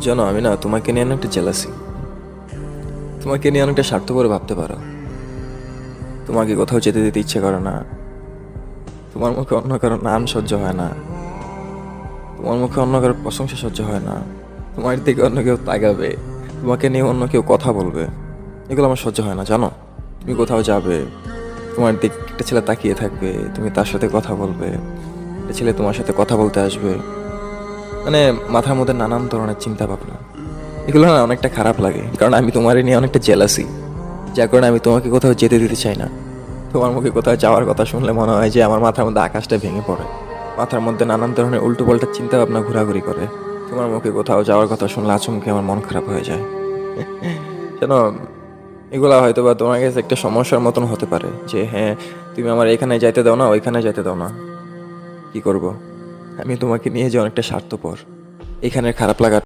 জানো, আমি না তোমাকে নিয়ে অনেকটা জেলাসি। তোমাকে নিয়ে অনেকটা স্বার্থপর ভাবতে পারো। তোমাকে কোথাও যেতে দিতে ইচ্ছে করে না। তোমার মুখে অন্য কারো নাম সহ্য হয় না। তোমার মুখে অন্য কারো প্রশংসা সহ্য হয় না। তোমার দিকে অন্য কেউ তাকাবে, তোমাকে নিয়ে অন্য কেউ কথা বলবে, এগুলো আমার সহ্য হয় না। জানো, তুমি কোথাও যাবে, তোমার দিক একটা ছেলে তাকিয়ে থাকবে, তুমি তার সাথে কথা বলবে, একটা ছেলে তোমার সাথে কথা বলতে আসবে, মানে মাথার মধ্যে নানান ধরনের চিন্তা ভাবনা, এগুলো না অনেকটা খারাপ লাগে। কারণ আমি তোমার নিয়ে অনেকটা জেলাসি, যার কারণে আমি তোমাকে কোথাও যেতে দিতে চাই না। তোমার মুখে কোথাও যাওয়ার কথা শুনলে মনে হয় যে আমার মাথার মধ্যে আকাশটা ভেঙে পড়ে। মাথার মধ্যে নানান ধরনের উল্টো পাল্টা চিন্তা ভাবনা ঘোরাঘুরি করে। তোমার মুখে কোথাও যাওয়ার কথা শুনলে আচমকে আমার মন খারাপ হয়ে যায়। যেন এগুলা হয়তো বা তোমার কাছে একটা সমস্যার মতন হতে পারে যে হ্যাঁ, তুমি আমার এখানে যাইতে দাও না, ওইখানে যাইতে দাও না। কি করব? আমি তোমাকে নিয়ে যে অনেকটা স্বার্থপর, এখানের খারাপ লাগা